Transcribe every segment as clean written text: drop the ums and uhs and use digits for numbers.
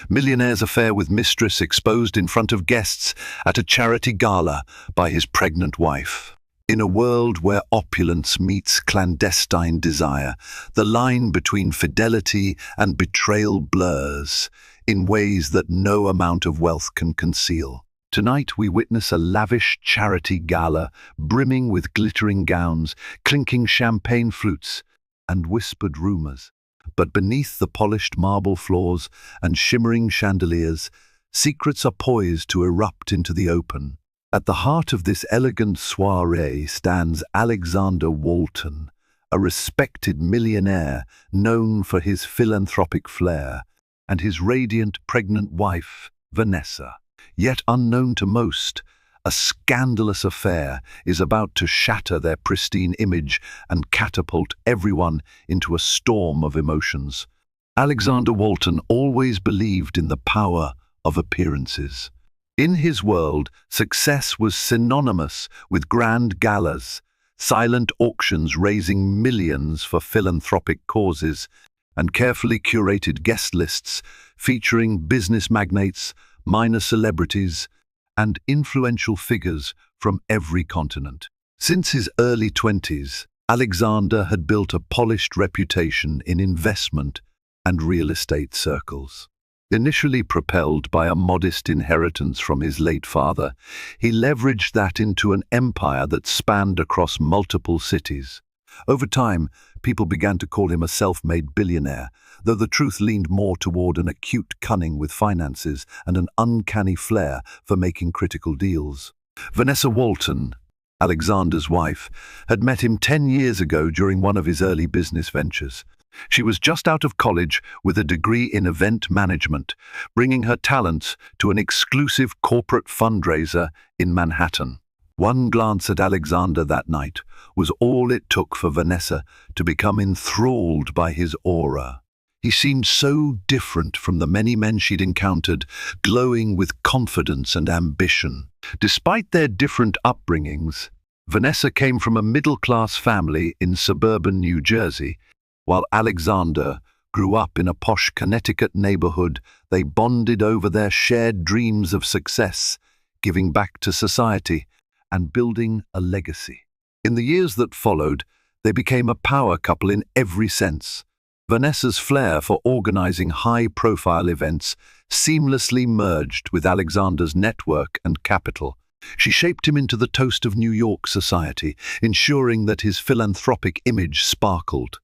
Millionaire's affair with Mistress exposed in front of guests at a charity gala by his pregnant wife. In a world where opulence meets clandestine desire, the line between fidelity and betrayal blurs in ways that no amount of wealth can conceal. Tonight we witness a lavish charity gala brimming with glittering gowns, clinking champagne flutes, and whispered rumors. But beneath the polished marble floors and shimmering chandeliers, secrets are poised to erupt into the open. At the heart of this elegant soiree stands Alexander Walton, a respected millionaire known for his philanthropic flair, and his radiant pregnant wife, Vanessa. Yet unknown to most, a scandalous affair is about to shatter their pristine image and catapult everyone into a storm of emotions. Alexander Walton always believed in the power of appearances. In his world, success was synonymous with grand galas, silent auctions raising millions for philanthropic causes, and carefully curated guest lists featuring business magnates, minor celebrities, and influential figures from every continent. Since his early 20s, Alexander had built a polished reputation in investment and real estate circles. Initially propelled by a modest inheritance from his late father, he leveraged that into an empire that spanned across multiple cities. Over time, people began to call him a self-made billionaire, though the truth leaned more toward an acute cunning with finances and an uncanny flair for making critical deals. Vanessa Walton, Alexander's wife, had met him 10 years ago during one of his early business ventures. She was just out of college with a degree in event management, bringing her talents to an exclusive corporate fundraiser in Manhattan. One glance at Alexander that night was all it took for Vanessa to become enthralled by his aura. He seemed so different from the many men she'd encountered, glowing with confidence and ambition. Despite their different upbringings, Vanessa came from a middle-class family in suburban New Jersey, while Alexander grew up in a posh Connecticut neighborhood. They bonded over their shared dreams of success, giving back to society, and building a legacy. In the years that followed, they became a power couple in every sense. Vanessa's flair for organizing high-profile events seamlessly merged with Alexander's network and capital. She shaped him into the toast of New York society, ensuring that his philanthropic image sparkled.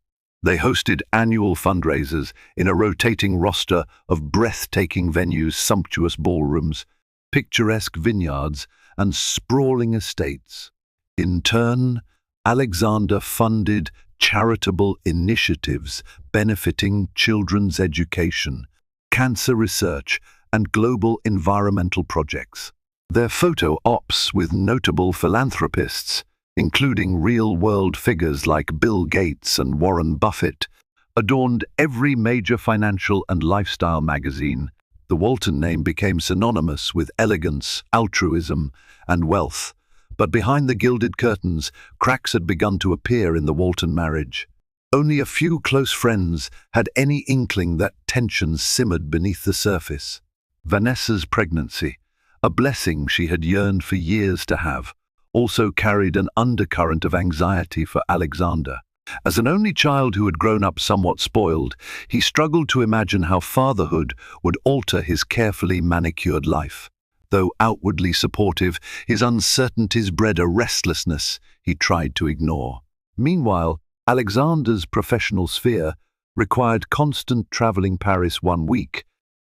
They hosted annual fundraisers in a rotating roster of breathtaking venues, sumptuous ballrooms, picturesque vineyards, and sprawling estates. In turn, Alexander funded charitable initiatives benefiting children's education, cancer research, and global environmental projects. Their photo ops with notable philanthropists, including real-world figures like Bill Gates and Warren Buffett, adorned every major financial and lifestyle magazine. The Walton name became synonymous with elegance, altruism, and wealth. But behind the gilded curtains, cracks had begun to appear in the Walton marriage. Only a few close friends had any inkling that tensions simmered beneath the surface. Vanessa's pregnancy, a blessing she had yearned for years to have, also carried an undercurrent of anxiety for Alexander. As an only child who had grown up somewhat spoiled, he struggled to imagine how fatherhood would alter his carefully manicured life. Though outwardly supportive, his uncertainties bred a restlessness he tried to ignore. Meanwhile, Alexander's professional sphere required constant traveling: Paris 1 week,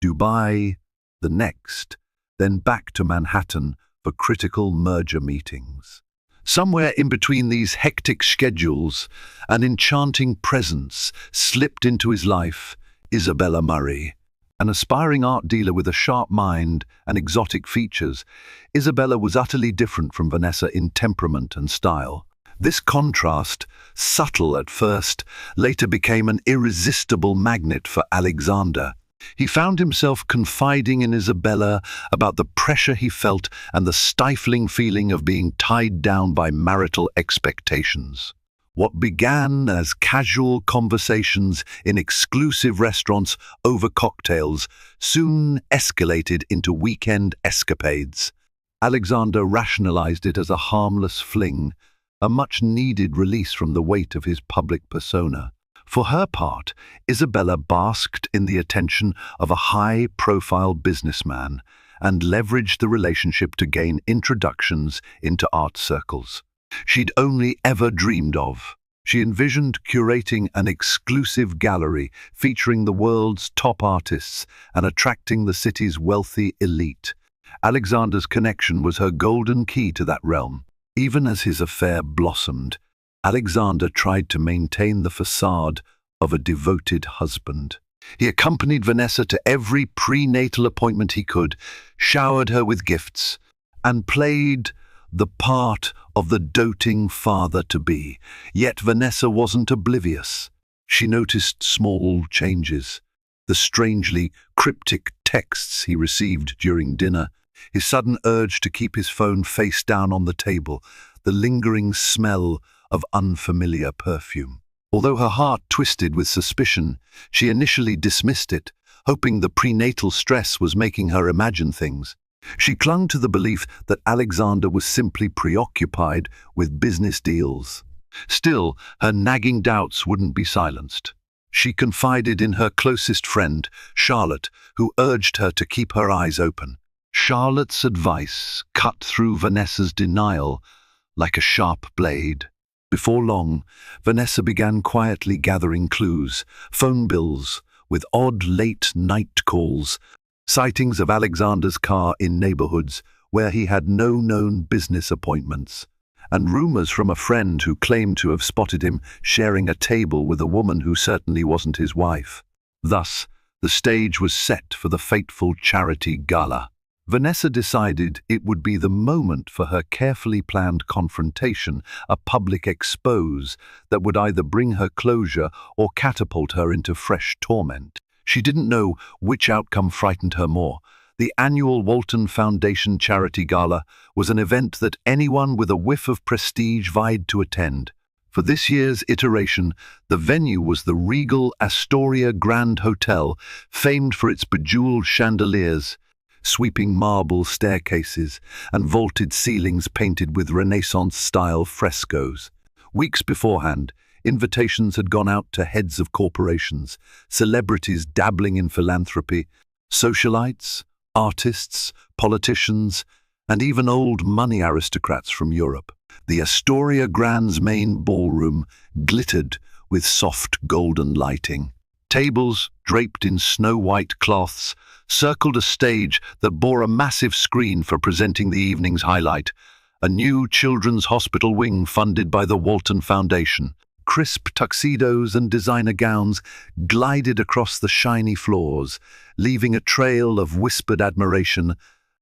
Dubai the next, then back to Manhattan for critical merger meetings. Somewhere in between these hectic schedules, an enchanting presence slipped into his life: Isabella Murray. An aspiring art dealer with a sharp mind and exotic features, Isabella was utterly different from Vanessa in temperament and style. This contrast, subtle at first, later became an irresistible magnet for Alexander. He found himself confiding in Isabella about the pressure he felt and the stifling feeling of being tied down by marital expectations. What began as casual conversations in exclusive restaurants over cocktails soon escalated into weekend escapades. Alexander rationalized it as a harmless fling, a much-needed release from the weight of his public persona. For her part, Isabella basked in the attention of a high-profile businessman and leveraged the relationship to gain introductions into art circles she'd only ever dreamed of. She envisioned curating an exclusive gallery featuring the world's top artists and attracting the city's wealthy elite. Alexander's connection was her golden key to that realm. Even as his affair blossomed, Alexander tried to maintain the facade of a devoted husband. He accompanied Vanessa to every prenatal appointment he could, showered her with gifts, and played the part of the doting father-to-be. Yet Vanessa wasn't oblivious. She noticed small changes. The strangely cryptic texts he received during dinner, his sudden urge to keep his phone face down on the table, the lingering smell of unfamiliar perfume. Although her heart twisted with suspicion, she initially dismissed it, hoping the prenatal stress was making her imagine things. She clung to the belief that Alexander was simply preoccupied with business deals. Still, her nagging doubts wouldn't be silenced. She confided in her closest friend, Charlotte, who urged her to keep her eyes open. Charlotte's advice cut through Vanessa's denial like a sharp blade. Before long, Vanessa began quietly gathering clues, phone bills with odd late-night calls, sightings of Alexander's car in neighborhoods where he had no known business appointments, and rumors from a friend who claimed to have spotted him sharing a table with a woman who certainly wasn't his wife. Thus, the stage was set for the fateful charity gala. Vanessa decided it would be the moment for her carefully planned confrontation, a public expose that would either bring her closure or catapult her into fresh torment. She didn't know which outcome frightened her more. The annual Walton Foundation Charity Gala was an event that anyone with a whiff of prestige vied to attend. For this year's iteration, the venue was the regal Astoria Grand Hotel, famed for its bejeweled chandeliers, sweeping marble staircases, and vaulted ceilings painted with Renaissance-style frescoes. Weeks beforehand, invitations had gone out to heads of corporations, celebrities dabbling in philanthropy, socialites, artists, politicians, and even old money aristocrats from Europe. The Astoria Grand's main ballroom glittered with soft golden lighting. Tables, draped in snow-white cloths, circled a stage that bore a massive screen for presenting the evening's highlight, a new children's hospital wing funded by the Walton Foundation. Crisp tuxedos and designer gowns glided across the shiny floors, leaving a trail of whispered admiration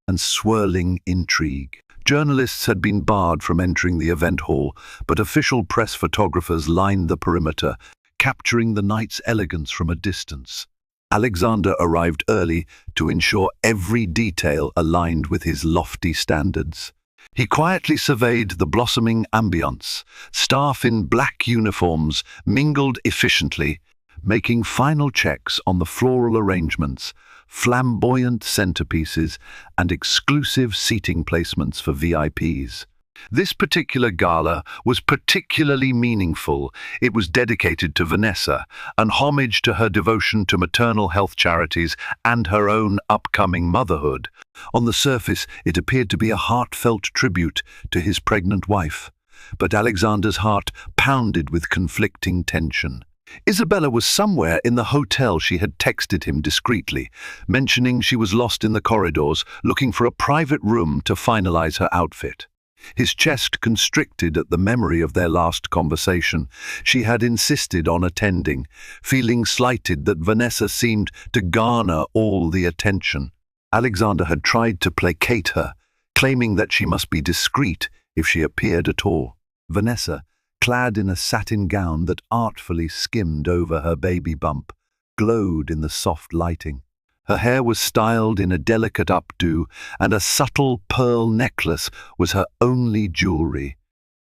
and swirling intrigue. Journalists had been barred from entering the event hall, but official press photographers lined the perimeter, capturing the night's elegance from a distance. Alexander arrived early to ensure every detail aligned with his lofty standards. He quietly surveyed the blossoming ambience. Staff in black uniforms mingled efficiently, making final checks on the floral arrangements, flamboyant centerpieces, and exclusive seating placements for VIPs. This particular gala was particularly meaningful. It was dedicated to Vanessa, an homage to her devotion to maternal health charities and her own upcoming motherhood. On the surface, it appeared to be a heartfelt tribute to his pregnant wife, but Alexander's heart pounded with conflicting tension. Isabella was somewhere in the hotel. She had texted him discreetly, mentioning she was lost in the corridors, looking for a private room to finalize her outfit. His chest constricted at the memory of their last conversation. She had insisted on attending, feeling slighted that Vanessa seemed to garner all the attention. Alexander had tried to placate her, claiming that she must be discreet if she appeared at all. Vanessa, clad in a satin gown that artfully skimmed over her baby bump, glowed in the soft lighting. Her hair was styled in a delicate updo, and a subtle pearl necklace was her only jewelry.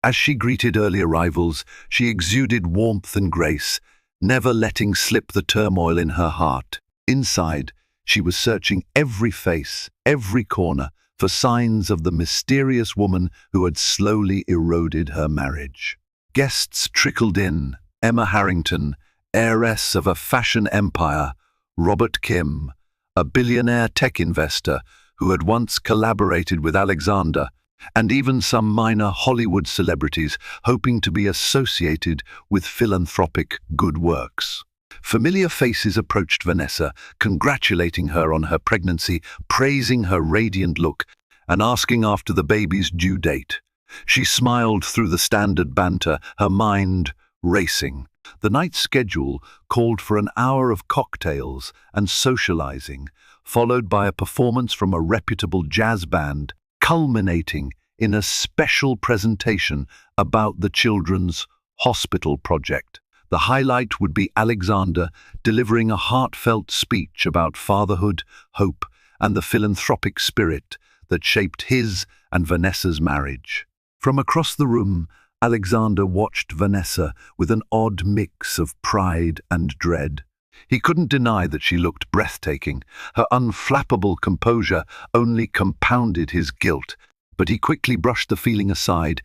As she greeted early arrivals, she exuded warmth and grace, never letting slip the turmoil in her heart. Inside, she was searching every face, every corner, for signs of the mysterious woman who had slowly eroded her marriage. Guests trickled in: Emma Harrington, heiress of a fashion empire; Robert Kim, a billionaire tech investor who had once collaborated with Alexander; and even some minor Hollywood celebrities hoping to be associated with philanthropic good works. Familiar faces approached Vanessa, congratulating her on her pregnancy, praising her radiant look, and asking after the baby's due date. She smiled through the standard banter, her mind racing. The night's schedule called for an hour of cocktails and socializing, followed by a performance from a reputable jazz band, culminating in a special presentation about the children's hospital project. The highlight would be Alexander delivering a heartfelt speech about fatherhood, hope, and the philanthropic spirit that shaped his and Vanessa's marriage. From across the room, Alexander watched Vanessa with an odd mix of pride and dread. He couldn't deny that she looked breathtaking. Her unflappable composure only compounded his guilt, but he quickly brushed the feeling aside.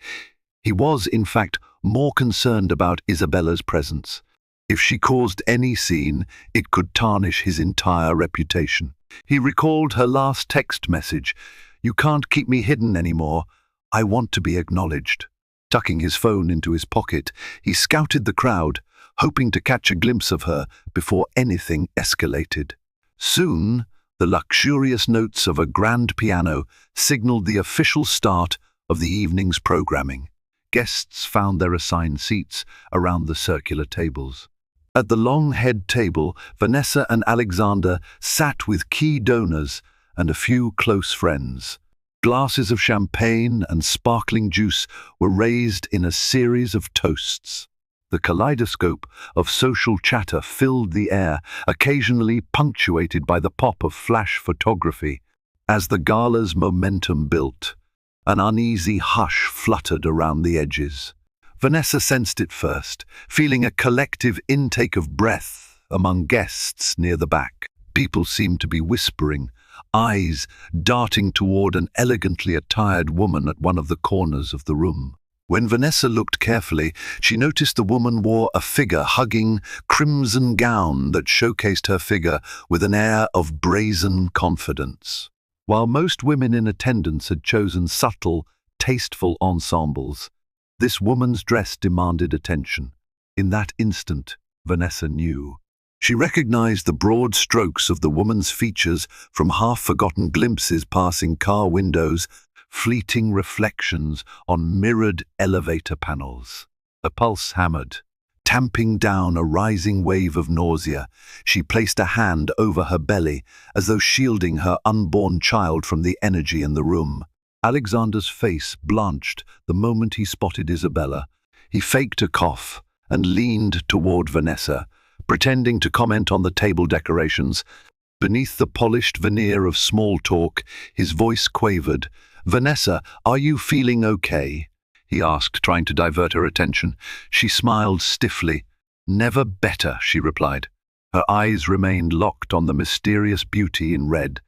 He was, in fact, more concerned about Isabella's presence. If she caused any scene, it could tarnish his entire reputation. He recalled her last text message: "You can't keep me hidden anymore. I want to be acknowledged." Tucking his phone into his pocket, he scouted the crowd, hoping to catch a glimpse of her before anything escalated. Soon, the luxurious notes of a grand piano signaled the official start of the evening's programming. Guests found their assigned seats around the circular tables. At the long head table, Vanessa and Alexander sat with key donors and a few close friends. Glasses of champagne and sparkling juice were raised in a series of toasts. The kaleidoscope of social chatter filled the air, occasionally punctuated by the pop of flash photography. As the gala's momentum built, an uneasy hush fluttered around the edges. Vanessa sensed it first, feeling a collective intake of breath among guests near the back. People seemed to be whispering, eyes darting toward an elegantly attired woman at one of the corners of the room. When Vanessa looked carefully, she noticed the woman wore a figure-hugging crimson gown that showcased her figure with an air of brazen confidence. While most women in attendance had chosen subtle, tasteful ensembles, this woman's dress demanded attention. In that instant, Vanessa knew. She recognized the broad strokes of the woman's features from half-forgotten glimpses passing car windows, fleeting reflections on mirrored elevator panels. A pulse hammered. Tamping down a rising wave of nausea, she placed a hand over her belly as though shielding her unborn child from the energy in the room. Alexander's face blanched the moment he spotted Isabella. He faked a cough and leaned toward Vanessa, pretending to comment on the table decorations. Beneath the polished veneer of small talk, his voice quavered. "Vanessa, are you feeling okay?" he asked, trying to divert her attention. She smiled stiffly. "Never better," she replied. Her eyes remained locked on the mysterious beauty in red.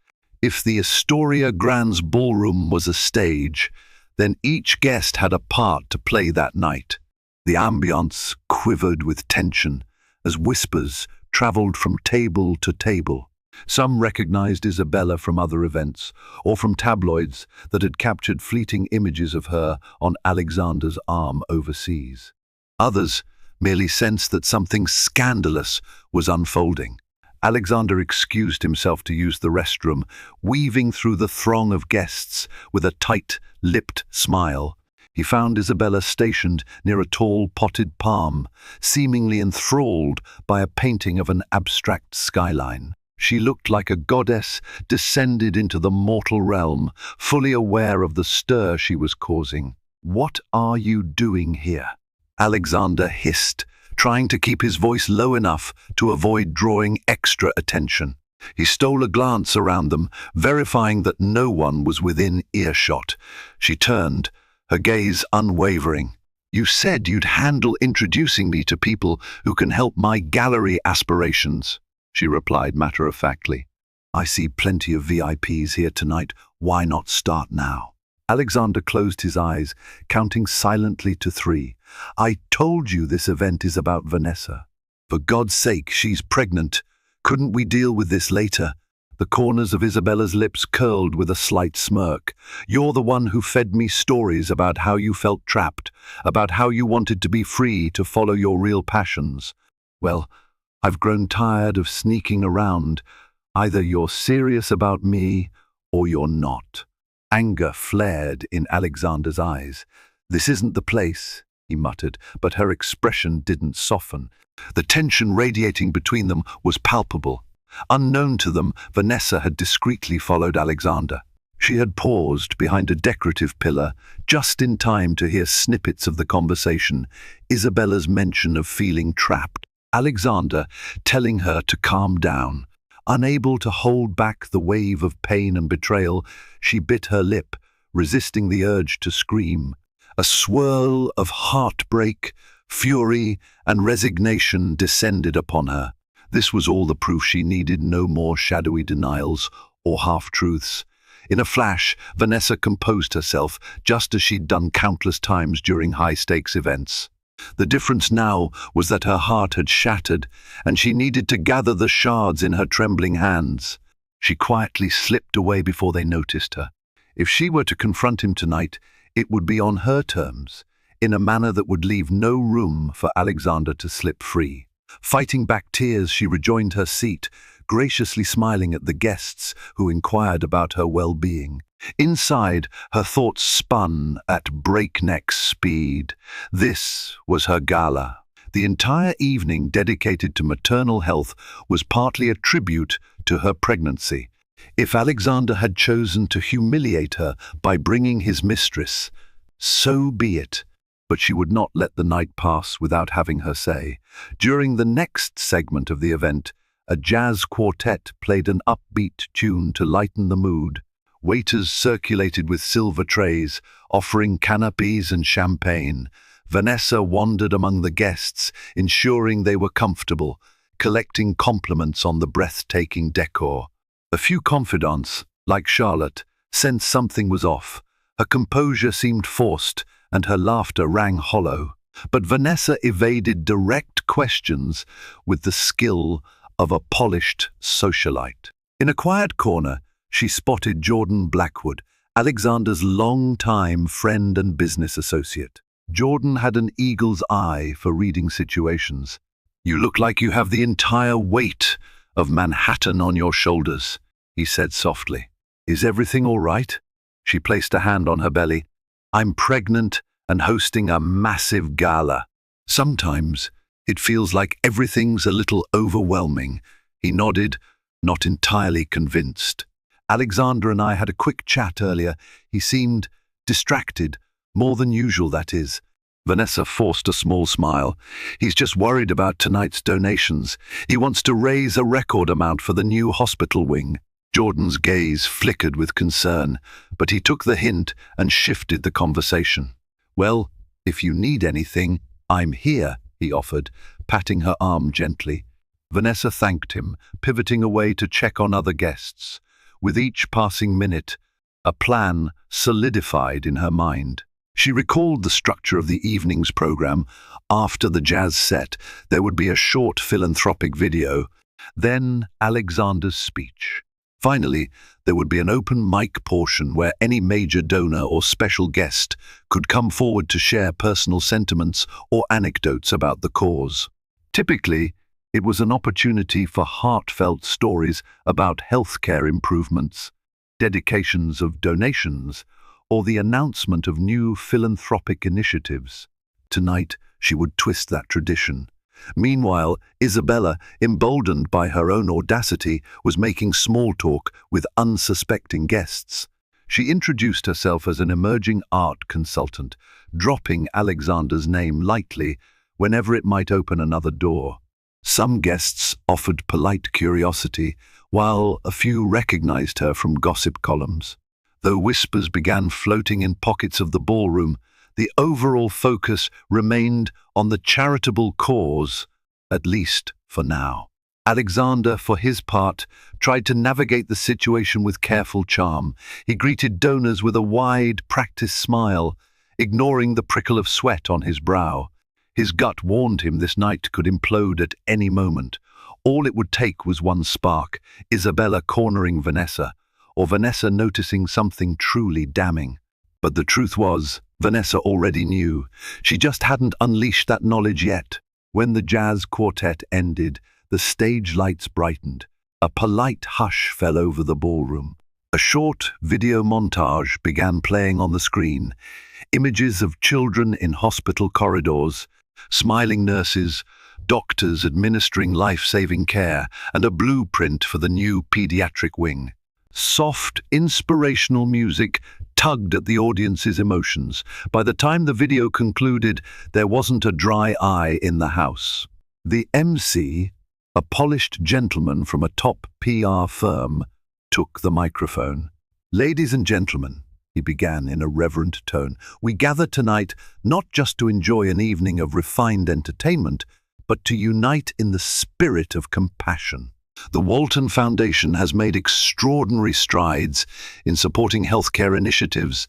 If the Astoria Grand's ballroom was a stage, then each guest had a part to play that night. The ambience quivered with tension as whispers traveled from table to table. Some recognized Isabella from other events, or from tabloids that had captured fleeting images of her on Alexander's arm overseas. Others merely sensed that something scandalous was unfolding. Alexander excused himself to use the restroom, weaving through the throng of guests with a tight-lipped smile. He found Isabella stationed near a tall potted palm, seemingly enthralled by a painting of an abstract skyline. She looked like a goddess descended into the mortal realm, fully aware of the stir she was causing. "What are you doing here?" Alexander hissed, trying to keep his voice low enough to avoid drawing extra attention. He stole a glance around them, verifying that no one was within earshot. She turned, her gaze unwavering. You said you'd handle introducing me to people who can help my gallery aspirations, she replied matter-of-factly. I see plenty of VIPs here tonight. Why not start now? Alexander closed his eyes, counting silently to 3. I told you this event is about Vanessa. For God's sake, she's pregnant. Couldn't we deal with this later? The corners of Isabella's lips curled with a slight smirk. You're the one who fed me stories about how you felt trapped, about how you wanted to be free to follow your real passions. Well, I've grown tired of sneaking around. Either you're serious about me or you're not. Anger flared in Alexander's eyes. This isn't the place, he muttered, but her expression didn't soften. The tension radiating between them was palpable. Unknown to them, Vanessa had discreetly followed Alexander. She had paused behind a decorative pillar, just in time to hear snippets of the conversation, Isabella's mention of feeling trapped, Alexander telling her to calm down. Unable to hold back the wave of pain and betrayal, she bit her lip, resisting the urge to scream. A swirl of heartbreak, fury, and resignation descended upon her. This was all the proof she needed, no more shadowy denials or half-truths. In a flash, Vanessa composed herself, just as she'd done countless times during high-stakes events. The difference now was that her heart had shattered, and she needed to gather the shards in her trembling hands. She quietly slipped away before they noticed her. If she were to confront him tonight, it would be on her terms, in a manner that would leave no room for Alexander to slip free. Fighting back tears, she rejoined her seat, graciously smiling at the guests who inquired about her well-being. Inside, her thoughts spun at breakneck speed. This was her gala. The entire evening dedicated to maternal health was partly a tribute to her pregnancy. If Alexander had chosen to humiliate her by bringing his mistress, so be it. But she would not let the night pass without having her say. During the next segment of the event, a jazz quartet played an upbeat tune to lighten the mood. Waiters circulated with silver trays, offering canapes and champagne. Vanessa wandered among the guests, ensuring they were comfortable, collecting compliments on the breathtaking decor. A few confidants, like Charlotte, sensed something was off. Her composure seemed forced, and her laughter rang hollow. But Vanessa evaded direct questions with the skill of a polished socialite. In a quiet corner, she spotted Jordan Blackwood, Alexander's long-time friend and business associate. Jordan had an eagle's eye for reading situations. You look like you have the entire weight of Manhattan on your shoulders, he said softly. Is everything all right? She placed a hand on her belly. I'm pregnant and hosting a massive gala. Sometimes it feels like everything's a little overwhelming. He nodded, not entirely convinced. Alexander and I had a quick chat earlier. He seemed distracted, more than usual, that is. Vanessa forced a small smile. He's just worried about tonight's donations. He wants to raise a record amount for the new hospital wing. Jordan's gaze flickered with concern, but he took the hint and shifted the conversation. Well, if you need anything, I'm here, he offered, patting her arm gently. Vanessa thanked him, pivoting away to check on other guests. With each passing minute, a plan solidified in her mind. She recalled the structure of the evening's program. After the jazz set, there would be a short philanthropic video, then Alexander's speech. Finally, there would be an open mic portion where any major donor or special guest could come forward to share personal sentiments or anecdotes about the cause. Typically, it was an opportunity for heartfelt stories about healthcare improvements, dedications of donations, or the announcement of new philanthropic initiatives. Tonight, she would twist that tradition. Meanwhile, Isabella, emboldened by her own audacity, was making small talk with unsuspecting guests. She introduced herself as an emerging art consultant, dropping Alexander's name lightly whenever it might open another door. Some guests offered polite curiosity, while a few recognized her from gossip columns. Though whispers began floating in pockets of the ballroom, The overall focus remained on the charitable cause, at least for now. Alexander, for his part, tried to navigate the situation with careful charm. He greeted donors with a wide, practiced smile, ignoring the prickle of sweat on his brow. His gut warned him this night could implode at any moment. All it would take was one spark, Isabella cornering Vanessa, or Vanessa noticing something truly damning. But the truth was, Vanessa already knew. She just hadn't unleashed that knowledge yet. When the jazz quartet ended, the stage lights brightened. A polite hush fell over the ballroom. A short video montage began playing on the screen. Images of children in hospital corridors, smiling nurses, doctors administering life-saving care, and a blueprint for the new pediatric wing. Soft, inspirational music tugged at the audience's emotions. By the time the video concluded, there wasn't a dry eye in the house. The MC, a polished gentleman from a top PR firm, took the microphone. "Ladies and gentlemen," he began in a reverent tone, "we gather tonight not just to enjoy an evening of refined entertainment, but to unite in the spirit of compassion. The Walton Foundation has made extraordinary strides in supporting healthcare initiatives,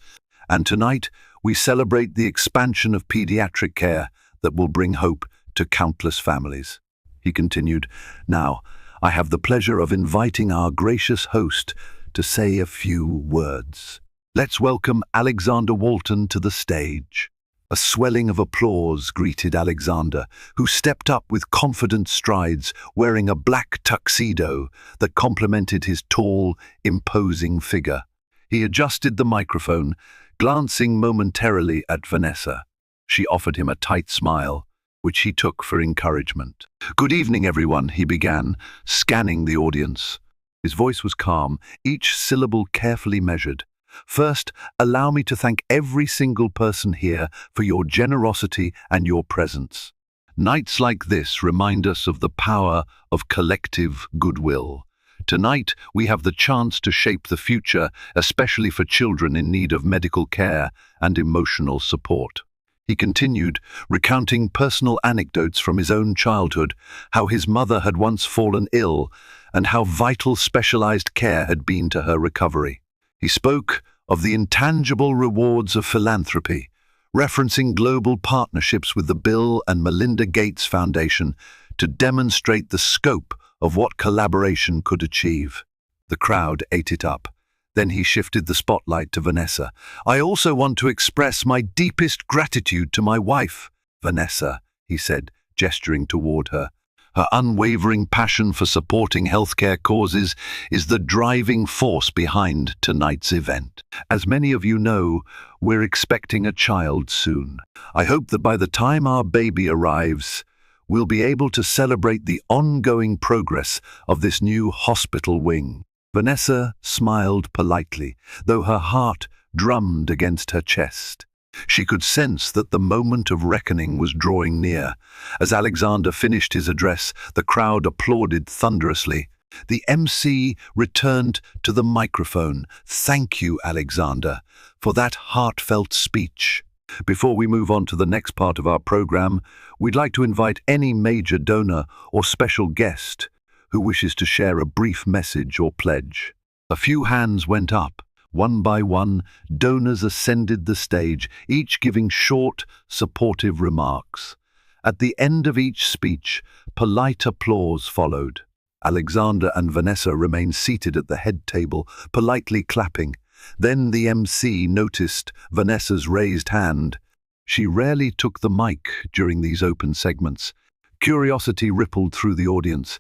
and tonight we celebrate the expansion of pediatric care that will bring hope to countless families." He continued, "Now, I have the pleasure of inviting our gracious host to say a few words. Let's welcome Alexander Walton to the stage." A swelling of applause greeted Alexander, who stepped up with confident strides, wearing a black tuxedo that complemented his tall, imposing figure. He adjusted the microphone, glancing momentarily at Vanessa. She offered him a tight smile, which he took for encouragement. "Good evening, everyone," he began, scanning the audience. His voice was calm, each syllable carefully measured. "First, allow me to thank every single person here for your generosity and your presence. Nights like this remind us of the power of collective goodwill. Tonight, we have the chance to shape the future, especially for children in need of medical care and emotional support." He continued, recounting personal anecdotes from his own childhood, how his mother had once fallen ill, and how vital specialized care had been to her recovery. He spoke of the intangible rewards of philanthropy, referencing global partnerships with the Bill and Melinda Gates Foundation to demonstrate the scope of what collaboration could achieve. The crowd ate it up. Then he shifted the spotlight to Vanessa. "I also want to express my deepest gratitude to my wife, Vanessa," he said, gesturing toward her. "Her unwavering passion for supporting healthcare causes is the driving force behind tonight's event. As many of you know, we're expecting a child soon. I hope that by the time our baby arrives, we'll be able to celebrate the ongoing progress of this new hospital wing." Vanessa smiled politely, though her heart drummed against her chest. She could sense that the moment of reckoning was drawing near. As Alexander finished his address, the crowd applauded thunderously. The MC returned to the microphone. "Thank you, Alexander, for that heartfelt speech. Before we move on to the next part of our program, we'd like to invite any major donor or special guest who wishes to share a brief message or pledge." A few hands went up. One by one, donors ascended the stage, each giving short, supportive remarks. At the end of each speech, polite applause followed. Alexander and Vanessa remained seated at the head table, politely clapping. Then the MC noticed Vanessa's raised hand. She rarely took the mic during these open segments. Curiosity rippled through the audience.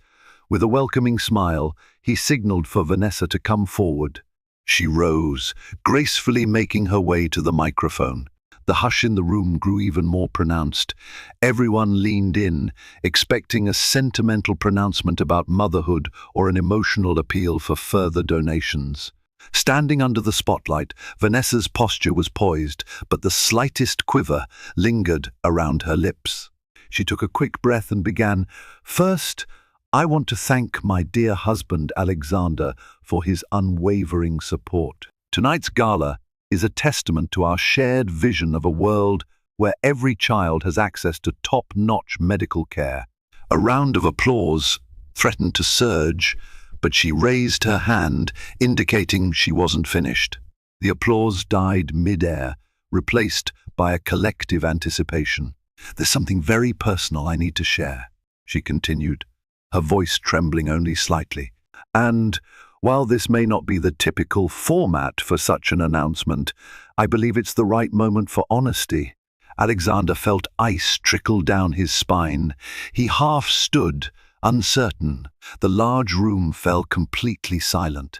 With a welcoming smile, he signaled for Vanessa to come forward. She rose, gracefully making her way to the microphone. The hush in the room grew even more pronounced. Everyone leaned in, expecting a sentimental pronouncement about motherhood or an emotional appeal for further donations. Standing under the spotlight, Vanessa's posture was poised, but the slightest quiver lingered around her lips. She took a quick breath and began, "First, I want to thank my dear husband Alexander for his unwavering support. Tonight's gala is a testament to our shared vision of a world where every child has access to top-notch medical care. A round of applause threatened to surge, but she raised her hand, indicating she wasn't finished. The applause died mid-air, replaced by a collective anticipation. "There's something very personal I need to share," she continued, her voice trembling only slightly. "And while this may not be the typical format for such an announcement, I believe it's the right moment for honesty." Alexander felt ice trickle down his spine. He half stood, uncertain. The large room fell completely silent.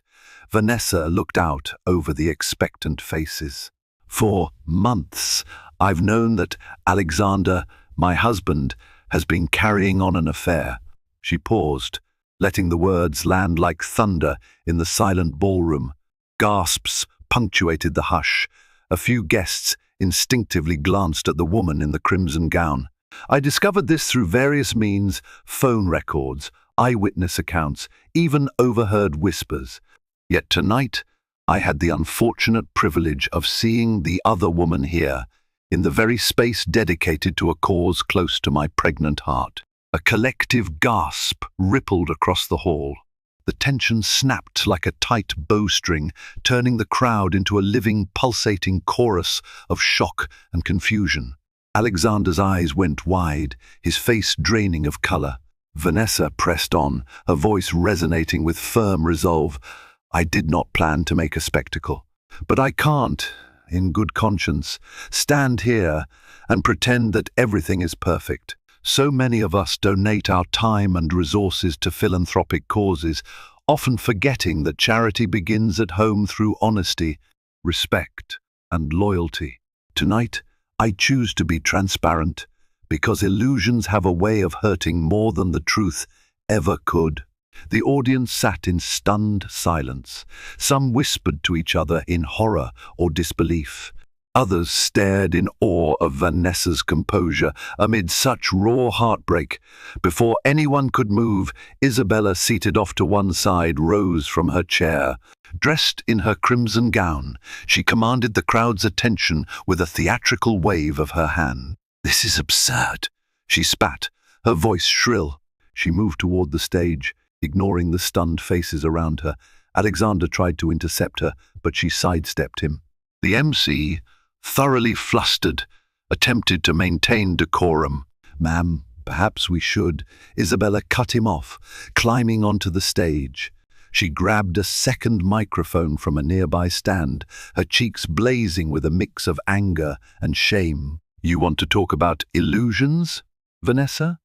Vanessa looked out over the expectant faces. "For months, I've known that Alexander, my husband, has been carrying on an affair." She paused, letting the words land like thunder in the silent ballroom. Gasps punctuated the hush. A few guests instinctively glanced at the woman in the crimson gown. "I discovered this through various means: phone records, eyewitness accounts, even overheard whispers. Yet tonight, I had the unfortunate privilege of seeing the other woman here, in the very space dedicated to a cause close to my pregnant heart." A collective gasp rippled across the hall. The tension snapped like a tight bowstring, turning the crowd into a living, pulsating chorus of shock and confusion. Alexander's eyes went wide, his face draining of color. Vanessa pressed on, her voice resonating with firm resolve. "I did not plan to make a spectacle, but I can't, in good conscience, stand here and pretend that everything is perfect. So many of us donate our time and resources to philanthropic causes, often forgetting that charity begins at home through honesty, respect, and loyalty. Tonight, I choose to be transparent, because illusions have a way of hurting more than the truth ever could." The audience sat in stunned silence. Some whispered to each other in horror or disbelief. Others stared in awe of Vanessa's composure amid such raw heartbreak. Before anyone could move, Isabella, seated off to one side, rose from her chair. Dressed in her crimson gown, she commanded the crowd's attention with a theatrical wave of her hand. "This is absurd," she spat, her voice shrill. She moved toward the stage, ignoring the stunned faces around her. Alexander tried to intercept her, but she sidestepped him. The MC, thoroughly flustered, attempted to maintain decorum. "Ma'am, perhaps we should." Isabella cut him off, climbing onto the stage. She grabbed a second microphone from a nearby stand, her cheeks blazing with a mix of anger and shame. "You want to talk about illusions, Vanessa?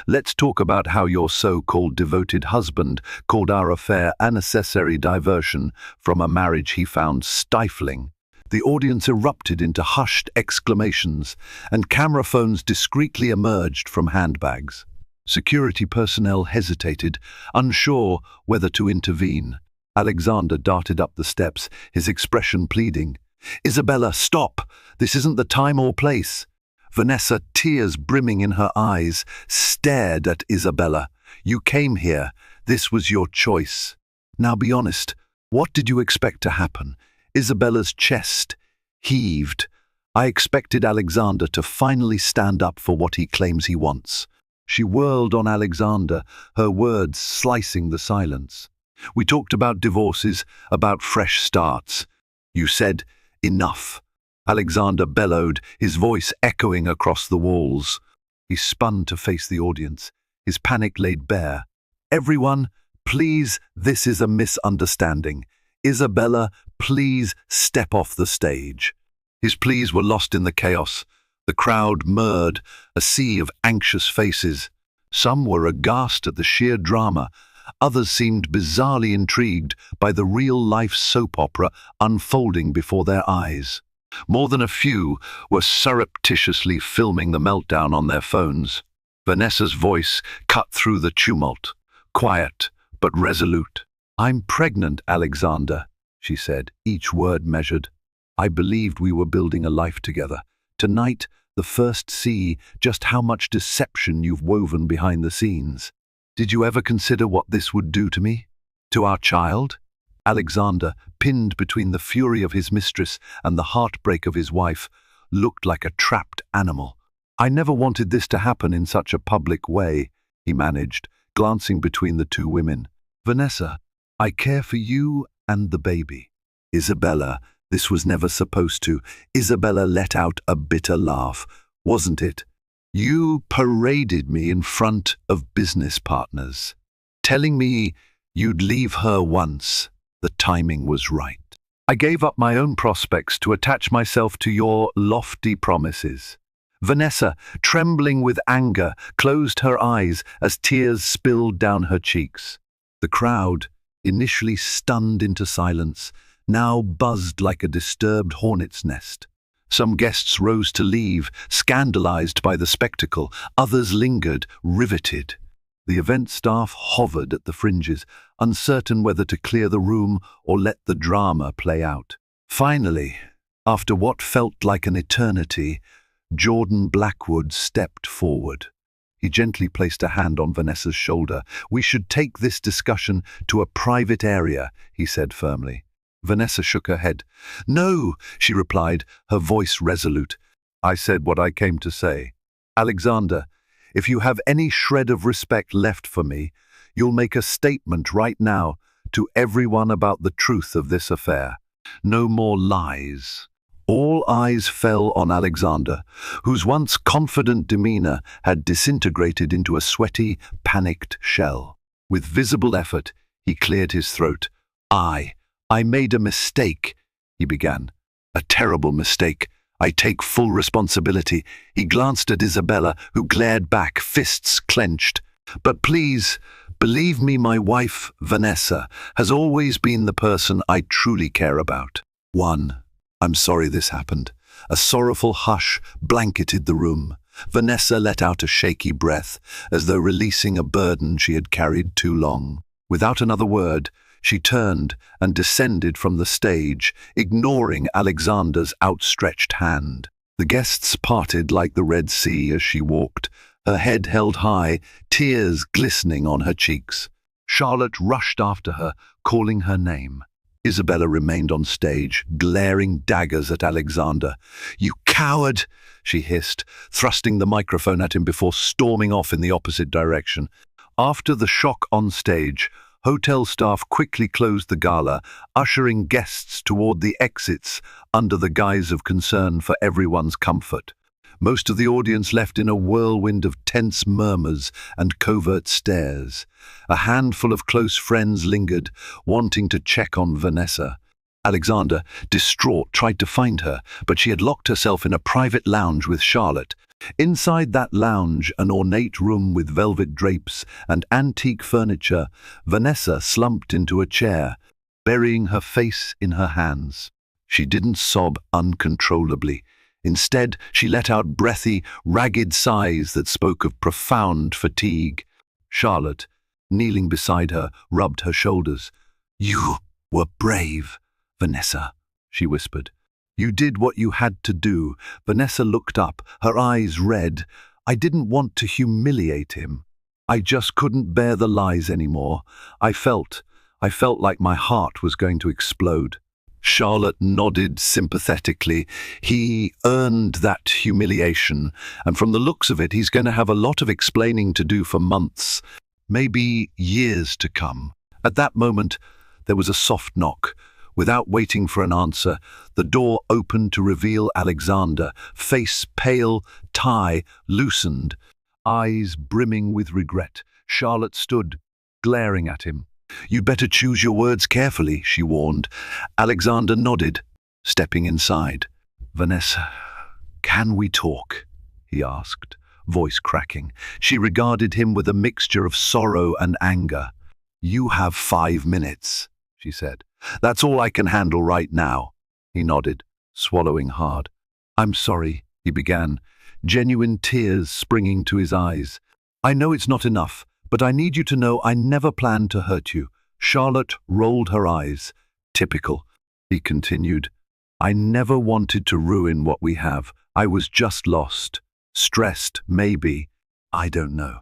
Let's talk about how your so-called devoted husband called our affair a necessary diversion from a marriage he found stifling." The audience erupted into hushed exclamations, and camera phones discreetly emerged from handbags. Security personnel hesitated, unsure whether to intervene. Alexander darted up the steps, his expression pleading. "Isabella, stop! This isn't the time or place." Vanessa, tears brimming in her eyes, stared at Isabella. "You came here. This was your choice. Now be honest. What did you expect to happen?" Isabella's chest heaved. "I expected Alexander to finally stand up for what he claims he wants." She whirled on Alexander, her words slicing the silence. "We talked about divorces, about fresh starts. You said, 'Enough.'" Alexander bellowed, his voice echoing across the walls. He spun to face the audience, his panic laid bare. "Everyone, please, this is a misunderstanding. Isabella, please step off the stage." His pleas were lost in the chaos. The crowd murmured, a sea of anxious faces. Some were aghast at the sheer drama. Others seemed bizarrely intrigued by the real-life soap opera unfolding before their eyes. More than a few were surreptitiously filming the meltdown on their phones. Vanessa's voice cut through the tumult, quiet but resolute. "I'm pregnant, Alexander," she said, each word measured. "I believed we were building a life together. Tonight, the first see just how much deception you've woven behind the scenes. Did you ever consider what this would do to me? To our child?" Alexander, pinned between the fury of his mistress and the heartbreak of his wife, looked like a trapped animal. "I never wanted this to happen in such a public way," he managed, glancing between the two women. "Vanessa, I care for you and the baby." "Isabella, this was never supposed to." Isabella let out a bitter laugh. "Wasn't it? You paraded me in front of business partners, telling me you'd leave her once the timing was right. I gave up my own prospects to attach myself to your lofty promises." Vanessa, trembling with anger, closed her eyes as tears spilled down her cheeks. The crowd, initially stunned into silence, now buzzed like a disturbed hornet's nest. Some guests rose to leave, scandalized by the spectacle. Others lingered, riveted. The event staff hovered at the fringes, uncertain whether to clear the room or let the drama play out. Finally, after what felt like an eternity, Jordan Blackwood stepped forward. He gently placed a hand on Vanessa's shoulder. "We should take this discussion to a private area," he said firmly. Vanessa shook her head. "No," she replied, her voice resolute. "I said what I came to say. Alexander, if you have any shred of respect left for me, you'll make a statement right now to everyone about the truth of this affair. No more lies." All eyes fell on Alexander, whose once confident demeanor had disintegrated into a sweaty, panicked shell. With visible effort, he cleared his throat. I made a mistake," he began. "A terrible mistake. I take full responsibility." He glanced at Isabella, who glared back, fists clenched. "But please, believe me, my wife, Vanessa, has always been the person I truly care about." I'm sorry this happened." A sorrowful hush blanketed the room. Vanessa let out a shaky breath, as though releasing a burden she had carried too long. Without another word, she turned and descended from the stage, ignoring Alexander's outstretched hand. The guests parted like the Red Sea as she walked, her head held high, tears glistening on her cheeks. Charlotte rushed after her, calling her name. Isabella remained on stage, glaring daggers at Alexander. "You coward!" she hissed, thrusting the microphone at him before storming off in the opposite direction. After the shock on stage, hotel staff quickly closed the gala, ushering guests toward the exits under the guise of concern for everyone's comfort. Most of the audience left in a whirlwind of tense murmurs and covert stares. A handful of close friends lingered, wanting to check on Vanessa. Alexander, distraught, tried to find her, but she had locked herself in a private lounge with Charlotte. Inside that lounge, an ornate room with velvet drapes and antique furniture, Vanessa slumped into a chair, burying her face in her hands. She didn't sob uncontrollably. Instead, she let out breathy, ragged sighs that spoke of profound fatigue. Charlotte, kneeling beside her, rubbed her shoulders. "You were brave, Vanessa," she whispered. "You did what you had to do." Vanessa looked up, her eyes red. "I didn't want to humiliate him. I just couldn't bear the lies anymore. I felt like my heart was going to explode." Charlotte nodded sympathetically. "He earned that humiliation, and from the looks of it, he's going to have a lot of explaining to do for months, maybe years to come." At that moment, there was a soft knock. Without waiting for an answer, the door opened to reveal Alexander, face pale, tie loosened, eyes brimming with regret. Charlotte stood, glaring at him. "You'd better choose your words carefully," she warned. Alexander nodded, stepping inside. "Vanessa, can we talk?" he asked, voice cracking. She regarded him with a mixture of sorrow and anger. "You have 5 minutes," she said. "That's all I can handle right now." He nodded, swallowing hard. "I'm sorry," he began, genuine tears springing to his eyes. "I know it's not enough, but I need you to know I never planned to hurt you." Charlotte rolled her eyes. "Typical," he continued. "I never wanted to ruin what we have. I was just lost. Stressed, maybe. I don't know.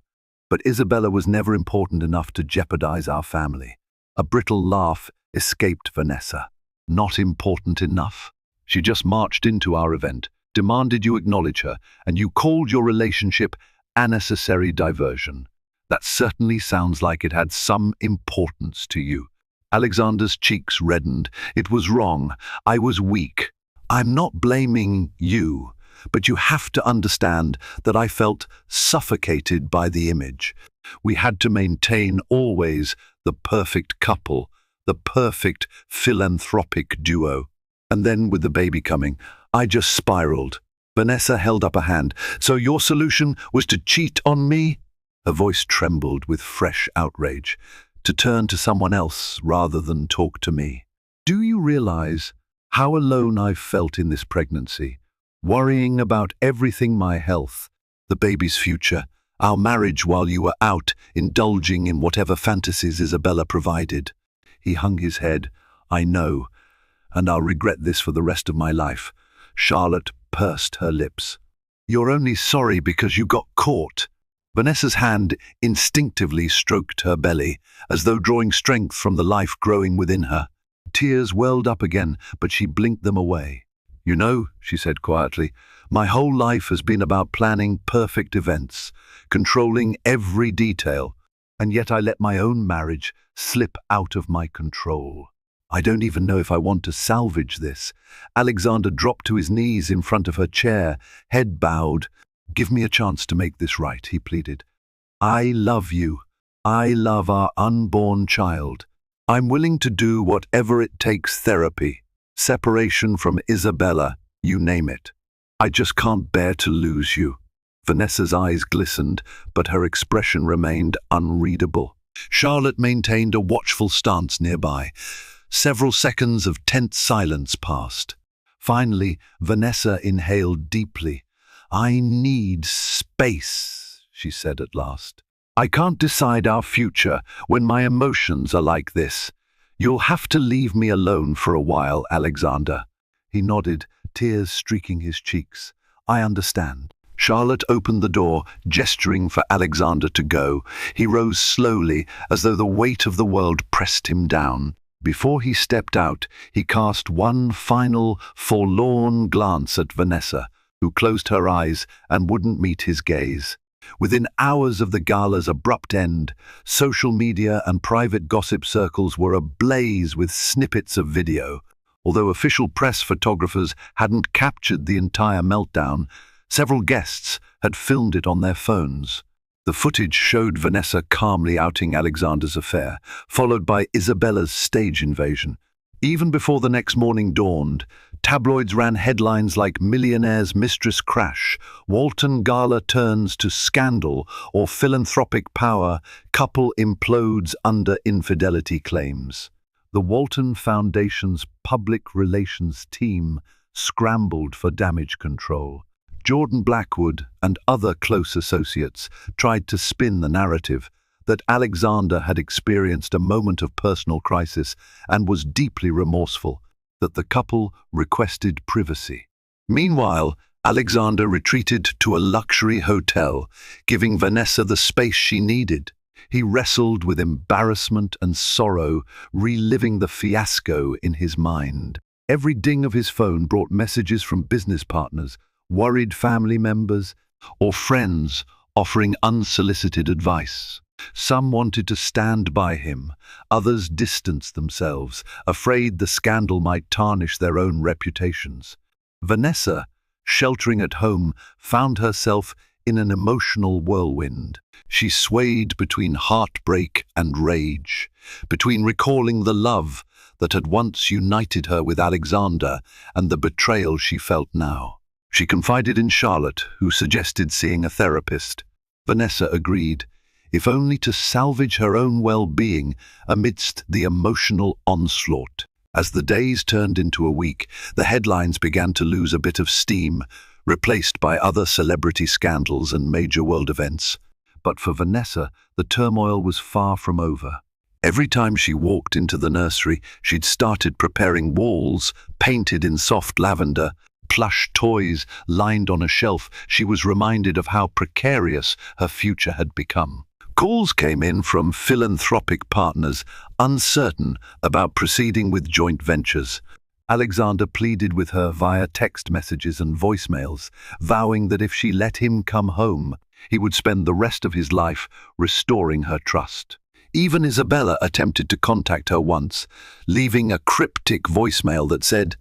But Isabella was never important enough to jeopardize our family." A brittle laugh escaped Vanessa. Not important enough? She just marched into our event, demanded you acknowledge her, and you called your relationship unnecessary diversion. That certainly sounds like it had some importance to you. Alexander's cheeks reddened. It was wrong. I was weak. I'm not blaming you, but you have to understand that I felt suffocated by the image. We had to maintain always the perfect couple, the perfect philanthropic duo. And then with the baby coming, I just spiraled. Vanessa held up a hand. So your solution was to cheat on me? Her voice trembled with fresh outrage. To turn to someone else rather than talk to me. Do you realize how alone I've felt in this pregnancy? Worrying about everything, my health, the baby's future, our marriage while you were out, indulging in whatever fantasies Isabella provided. He hung his head. I know, and I'll regret this for the rest of my life. Charlotte pursed her lips. You're only sorry because you got caught. Vanessa's hand instinctively stroked her belly, as though drawing strength from the life growing within her. Tears welled up again, but she blinked them away. You know, she said quietly, my whole life has been about planning perfect events, controlling every detail, and yet I let my own marriage slip out of my control. I don't even know if I want to salvage this. Alexander dropped to his knees in front of her chair, head bowed. Give me a chance to make this right, he pleaded. I love you. I love our unborn child. I'm willing to do whatever it takes, therapy, separation from Isabella, you name it. I just can't bear to lose you. Vanessa's eyes glistened, but her expression remained unreadable. Charlotte maintained a watchful stance nearby. Several seconds of tense silence passed. Finally, Vanessa inhaled deeply. I need space, she said at last. I can't decide our future when my emotions are like this. You'll have to leave me alone for a while, Alexander. He nodded, tears streaking his cheeks. I understand. Charlotte opened the door, gesturing for Alexander to go. He rose slowly, as though the weight of the world pressed him down. Before he stepped out, he cast one final, forlorn glance at Vanessa, who closed her eyes and wouldn't meet his gaze. Within hours of the gala's abrupt end, social media and private gossip circles were ablaze with snippets of video. Although official press photographers hadn't captured the entire meltdown, several guests had filmed it on their phones. The footage showed Vanessa calmly outing Alexander's affair, followed by Isabella's stage invasion. Even before the next morning dawned, tabloids ran headlines like Millionaire's Mistress crash, Walton Gala turns to scandal, or philanthropic power, couple implodes under infidelity claims. The Walton Foundation's public relations team scrambled for damage control. Jordan Blackwood and other close associates tried to spin the narrative that Alexander had experienced a moment of personal crisis and was deeply remorseful, that the couple requested privacy. Meanwhile, Alexander retreated to a luxury hotel, giving Vanessa the space she needed. He wrestled with embarrassment and sorrow, reliving the fiasco in his mind. Every ding of his phone brought messages from business partners, worried family members, or friends offering unsolicited advice. Some wanted to stand by him, others distanced themselves, afraid the scandal might tarnish their own reputations. Vanessa, sheltering at home, found herself in an emotional whirlwind. She swayed between heartbreak and rage, between recalling the love that had once united her with Alexander and the betrayal she felt now. She confided in Charlotte, who suggested seeing a therapist. Vanessa agreed, if only to salvage her own well-being amidst the emotional onslaught. As the days turned into a week, the headlines began to lose a bit of steam, replaced by other celebrity scandals and major world events. But for Vanessa, the turmoil was far from over. Every time she walked into the nursery, she'd started preparing walls painted in soft lavender, plush toys lined on a shelf. She was reminded of how precarious her future had become. Calls came in from philanthropic partners, uncertain about proceeding with joint ventures. Alexander pleaded with her via text messages and voicemails, vowing that if she let him come home, he would spend the rest of his life restoring her trust. Even Isabella attempted to contact her once, leaving a cryptic voicemail that said,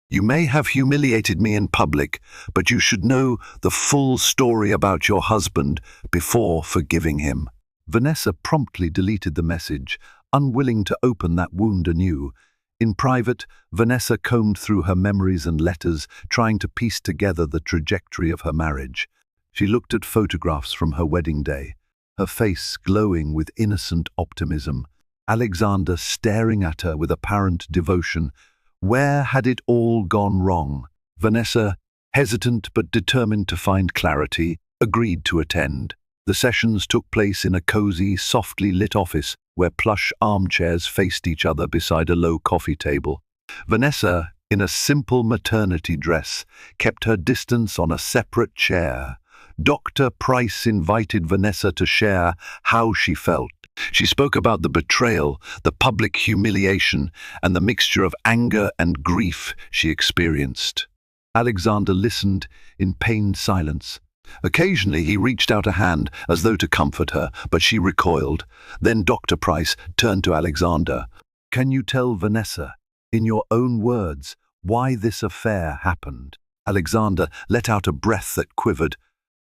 "You may have humiliated me in public, but you should know the full story about your husband before forgiving him." Vanessa promptly deleted the message, unwilling to open that wound anew. In private, Vanessa combed through her memories and letters, trying to piece together the trajectory of her marriage. She looked at photographs from her wedding day, her face glowing with innocent optimism, Alexander staring at her with apparent devotion. Where had it all gone wrong? Vanessa, hesitant but determined to find clarity, agreed to attend. The sessions took place in a cozy, softly lit office where plush armchairs faced each other beside a low coffee table. Vanessa, in a simple maternity dress, kept her distance on a separate chair. Dr. Price invited Vanessa to share how she felt. She spoke about the betrayal, the public humiliation, and the mixture of anger and grief she experienced. Alexander listened in pained silence. Occasionally he reached out a hand as though to comfort her, but she recoiled. Then Dr. Price turned to Alexander. "Can you tell Vanessa, in your own words, why this affair happened?" Alexander let out a breath that quivered.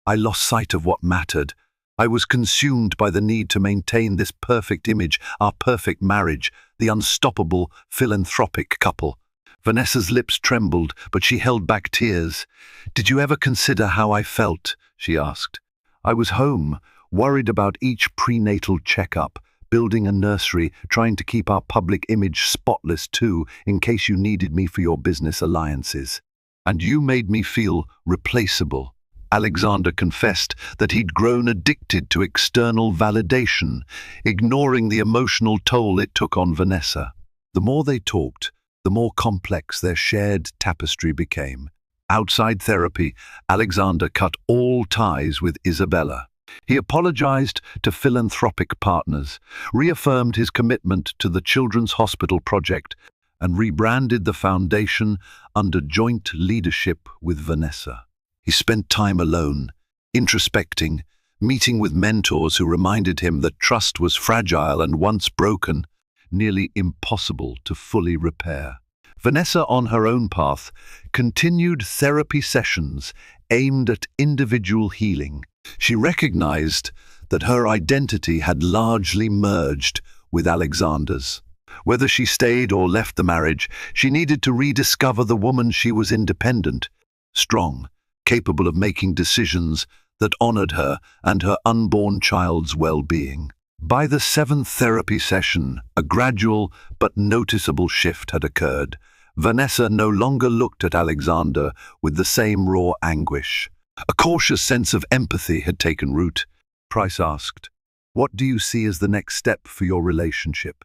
"I lost sight of what mattered. I was consumed by the need to maintain this perfect image, our perfect marriage, the unstoppable philanthropic couple." Vanessa's lips trembled, but she held back tears. "Did you ever consider how I felt?" she asked. "I was home, worried about each prenatal checkup, building a nursery, trying to keep our public image spotless too, in case you needed me for your business alliances. And you made me feel replaceable." Alexander confessed that he'd grown addicted to external validation, ignoring the emotional toll it took on Vanessa. The more they talked, the more complex their shared tapestry became. Outside therapy, Alexander cut all ties with Isabella. He apologized to philanthropic partners, reaffirmed his commitment to the Children's Hospital project, and rebranded the foundation under joint leadership with Vanessa. He spent time alone, introspecting, meeting with mentors who reminded him that trust was fragile and once broken, nearly impossible to fully repair. Vanessa, on her own path, continued therapy sessions aimed at individual healing. She recognized that her identity had largely merged with Alexander's. Whether she stayed or left the marriage, she needed to rediscover the woman she was: independent, strong, capable of making decisions that honored her and her unborn child's well-being. By the 7th therapy session, a gradual but noticeable shift had occurred. Vanessa no longer looked at Alexander with the same raw anguish. A cautious sense of empathy had taken root. Price asked, "What do you see as the next step for your relationship?"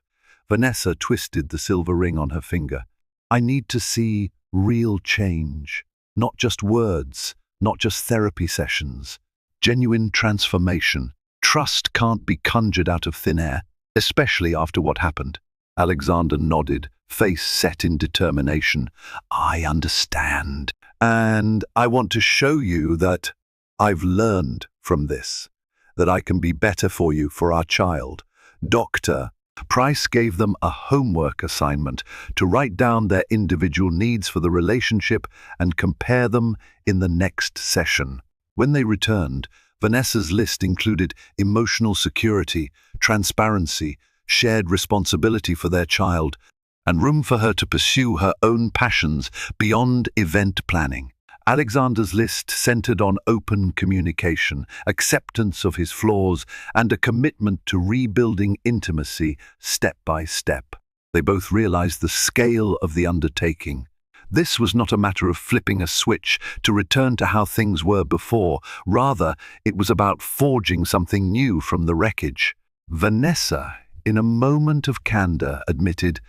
Vanessa twisted the silver ring on her finger. "I need to see real change. Not just words, not just therapy sessions. Genuine transformation. Trust can't be conjured out of thin air, especially after what happened." Alexander nodded, face set in determination. "I understand. And I want to show you that I've learned from this, that I can be better for you, for our child." Dr. Price gave them a homework assignment to write down their individual needs for the relationship and compare them in the next session. When they returned, Vanessa's list included emotional security, transparency, shared responsibility for their child, and room for her to pursue her own passions beyond event planning. Alexander's list centered on open communication, acceptance of his flaws, and a commitment to rebuilding intimacy step by step. They both realized the scale of the undertaking. This was not a matter of flipping a switch to return to how things were before. Rather, it was about forging something new from the wreckage. Vanessa, in a moment of candor, admitted,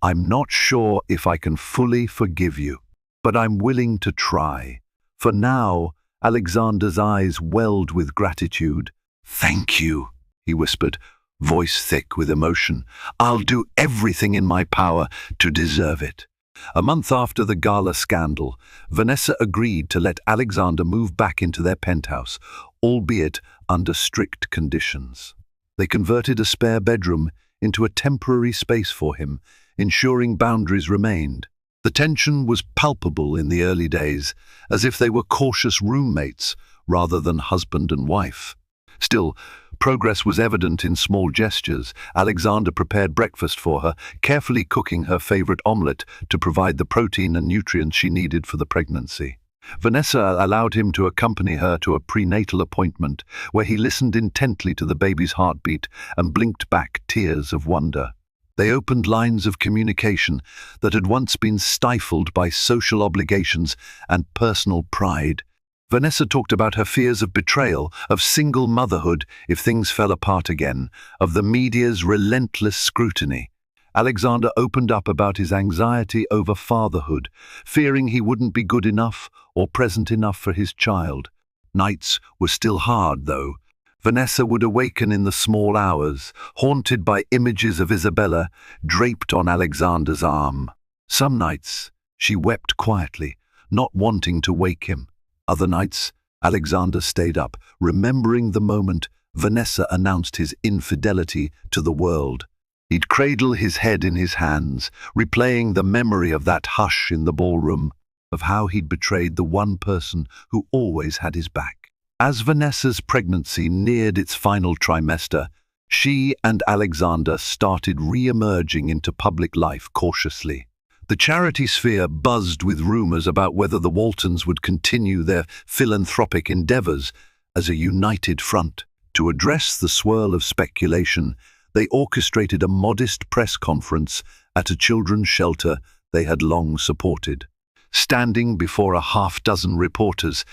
"I'm not sure if I can fully forgive you, but I'm willing to try." For now, Alexander's eyes welled with gratitude. "Thank you," he whispered, voice thick with emotion. "I'll do everything in my power to deserve it." A month after the Gala scandal, Vanessa agreed to let Alexander move back into their penthouse, albeit under strict conditions. They converted a spare bedroom into a temporary space for him, ensuring boundaries remained. The tension was palpable in the early days, as if they were cautious roommates rather than husband and wife. Still, progress was evident in small gestures. Alexander prepared breakfast for her, carefully cooking her favorite omelette to provide the protein and nutrients she needed for the pregnancy. Vanessa allowed him to accompany her to a prenatal appointment, where he listened intently to the baby's heartbeat and blinked back tears of wonder. They opened lines of communication that had once been stifled by social obligations and personal pride. Vanessa talked about her fears of betrayal, of single motherhood if things fell apart again, of the media's relentless scrutiny. Alexander opened up about his anxiety over fatherhood, fearing he wouldn't be good enough or present enough for his child. Nights were still hard, though. Vanessa would awaken in the small hours, haunted by images of Isabella draped on Alexander's arm. Some nights, she wept quietly, not wanting to wake him. Other nights, Alexander stayed up, remembering the moment Vanessa announced his infidelity to the world. He'd cradle his head in his hands, replaying the memory of that hush in the ballroom, of how he'd betrayed the one person who always had his back. As Vanessa's pregnancy neared its final trimester, she and Alexander started re-emerging into public life cautiously. The charity sphere buzzed with rumors about whether the Waltons would continue their philanthropic endeavors as a united front. To address the swirl of speculation, they orchestrated a modest press conference at a children's shelter they had long supported. Standing before a half-dozen reporters,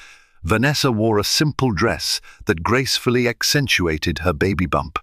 Vanessa wore a simple dress that gracefully accentuated her baby bump.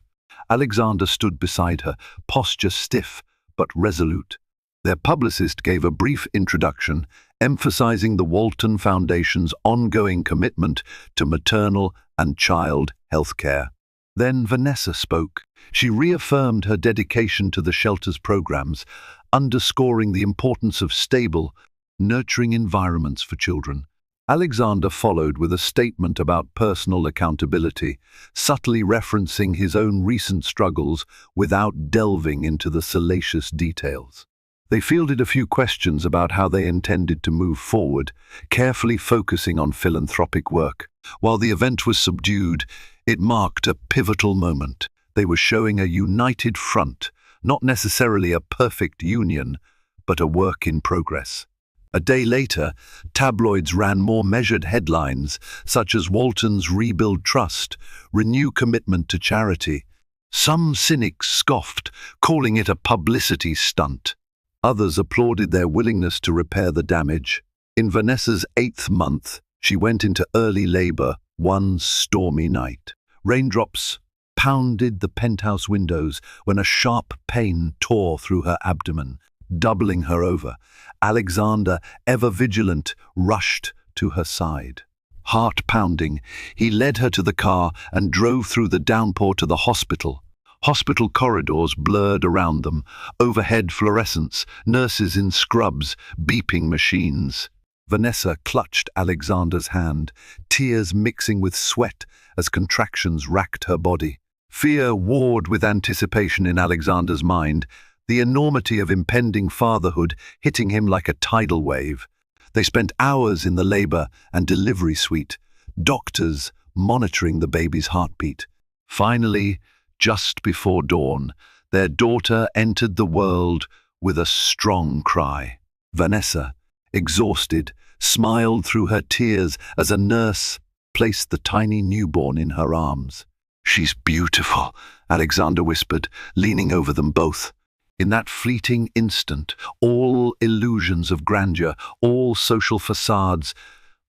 Alexander stood beside her, posture stiff but resolute. Their publicist gave a brief introduction, emphasizing the Walton Foundation's ongoing commitment to maternal and child health care. Then Vanessa spoke. She reaffirmed her dedication to the shelter's programs, underscoring the importance of stable, nurturing environments for children. Alexander followed with a statement about personal accountability, subtly referencing his own recent struggles without delving into the salacious details. They fielded a few questions about how they intended to move forward, carefully focusing on philanthropic work. While the event was subdued, it marked a pivotal moment. They were showing a united front, not necessarily a perfect union, but a work in progress. A day later, tabloids ran more measured headlines, such as Walton's Rebuild Trust, renew commitment to charity. Some cynics scoffed, calling it a publicity stunt. Others applauded their willingness to repair the damage. In Vanessa's 8th month, she went into early labor one stormy night. Raindrops pounded the penthouse windows when a sharp pain tore through her abdomen, doubling her over. Alexander, ever vigilant, rushed to her side. Heart pounding, he led her to the car and drove through the downpour to the hospital. Hospital corridors blurred around them, overhead fluorescents, nurses in scrubs, beeping machines. Vanessa clutched Alexander's hand, tears mixing with sweat as contractions racked her body. Fear warred with anticipation in Alexander's mind, the enormity of impending fatherhood hitting him like a tidal wave. They spent hours in the labor and delivery suite, doctors monitoring the baby's heartbeat. Finally, just before dawn, their daughter entered the world with a strong cry. Vanessa, exhausted, smiled through her tears as a nurse placed the tiny newborn in her arms. "She's beautiful," Alexander whispered, leaning over them both. In that fleeting instant, all illusions of grandeur, all social facades,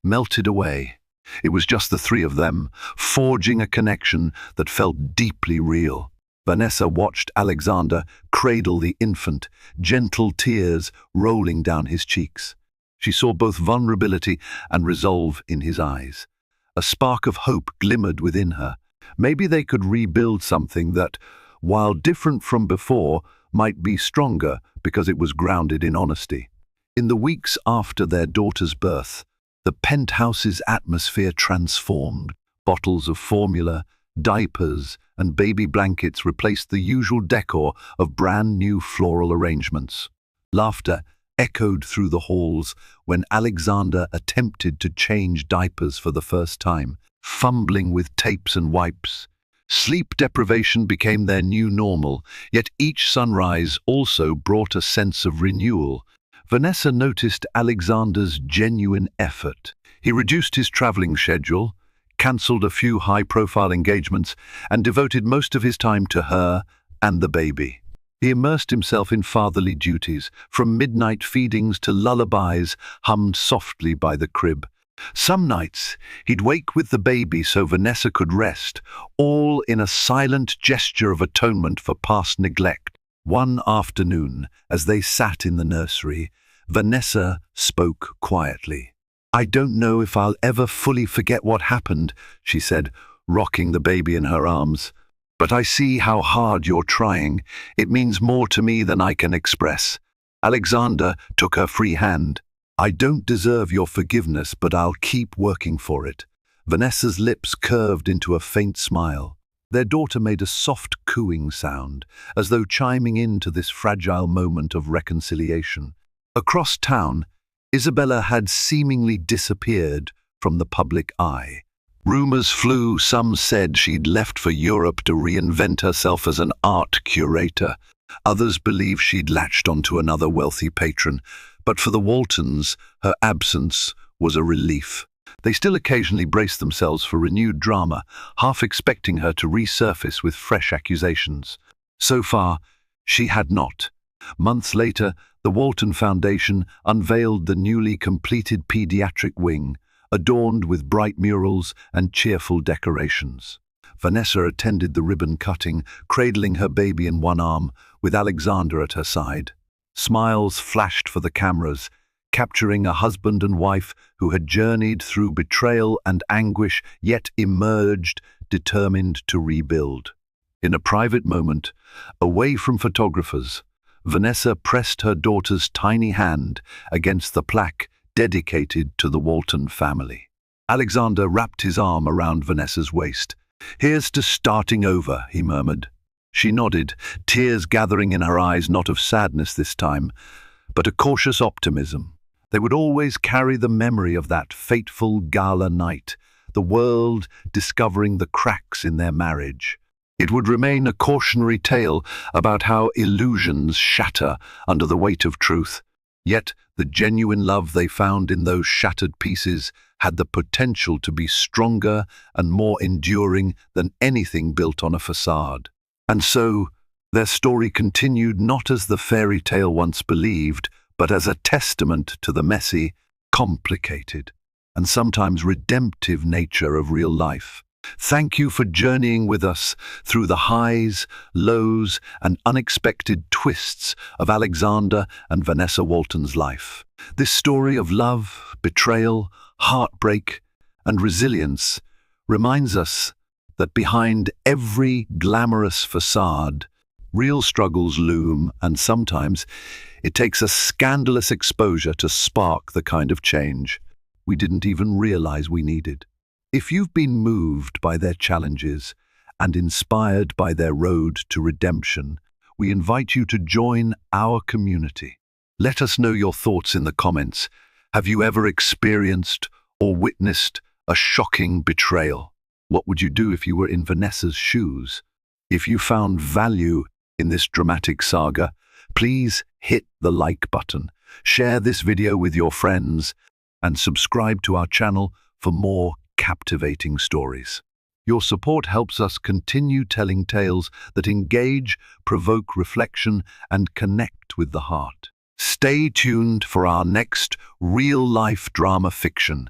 melted away. It was just the three of them, forging a connection that felt deeply real. Vanessa watched Alexander cradle the infant, gentle tears rolling down his cheeks. She saw both vulnerability and resolve in his eyes. A spark of hope glimmered within her. Maybe they could rebuild something that, while different from before, might be stronger because it was grounded in honesty. In the weeks after their daughter's birth, the penthouse's atmosphere transformed. Bottles of formula, diapers, and baby blankets replaced the usual decor of brand-new floral arrangements. Laughter echoed through the halls when Alexander attempted to change diapers for the first time, fumbling with tapes and wipes. Sleep deprivation became their new normal, yet each sunrise also brought a sense of renewal. Vanessa noticed Alexander's genuine effort. He reduced his traveling schedule, cancelled a few high-profile engagements, and devoted most of his time to her and the baby. He immersed himself in fatherly duties, from midnight feedings to lullabies hummed softly by the crib. Some nights, he'd wake with the baby so Vanessa could rest, all in a silent gesture of atonement for past neglect. One afternoon, as they sat in the nursery, Vanessa spoke quietly. "I don't know if I'll ever fully forget what happened," she said, rocking the baby in her arms. "But I see how hard you're trying. It means more to me than I can express." Alexander took her free hand. "I don't deserve your forgiveness, but I'll keep working for it." Vanessa's lips curved into a faint smile. Their daughter made a soft cooing sound, as though chiming into this fragile moment of reconciliation. Across town, Isabella had seemingly disappeared from the public eye. Rumors flew. Some said she'd left for Europe to reinvent herself as an art curator. Others believed she'd latched onto another wealthy patron. But for the Waltons, her absence was a relief. They still occasionally braced themselves for renewed drama, half expecting her to resurface with fresh accusations. So far, she had not. Months later, the Walton Foundation unveiled the newly completed pediatric wing, adorned with bright murals and cheerful decorations. Vanessa attended the ribbon cutting, cradling her baby in one arm, with Alexander at her side. Smiles flashed for the cameras, capturing a husband and wife who had journeyed through betrayal and anguish, yet emerged determined to rebuild. In a private moment, away from photographers, Vanessa pressed her daughter's tiny hand against the plaque dedicated to the Walton family. Alexander wrapped his arm around Vanessa's waist. "Here's to starting over," he murmured. She nodded, tears gathering in her eyes, not of sadness this time, but a cautious optimism. They would always carry the memory of that fateful gala night, the world discovering the cracks in their marriage. It would remain a cautionary tale about how illusions shatter under the weight of truth. Yet the genuine love they found in those shattered pieces had the potential to be stronger and more enduring than anything built on a facade. And so, their story continued not as the fairy tale once believed, but as a testament to the messy, complicated, and sometimes redemptive nature of real life. Thank you for journeying with us through the highs, lows, and unexpected twists of Alexander and Vanessa Walton's life. This story of love, betrayal, heartbreak, and resilience reminds us that behind every glamorous facade, real struggles loom, and sometimes it takes a scandalous exposure to spark the kind of change we didn't even realize we needed. If you've been moved by their challenges and inspired by their road to redemption, we invite you to join our community. Let us know your thoughts in the comments. Have you ever experienced or witnessed a shocking betrayal? What would you do if you were in Vanessa's shoes? If you found value in this dramatic saga, please hit the like button, share this video with your friends, and subscribe to our channel for more captivating stories. Your support helps us continue telling tales that engage, provoke reflection, and connect with the heart. Stay tuned for our next real-life drama fiction.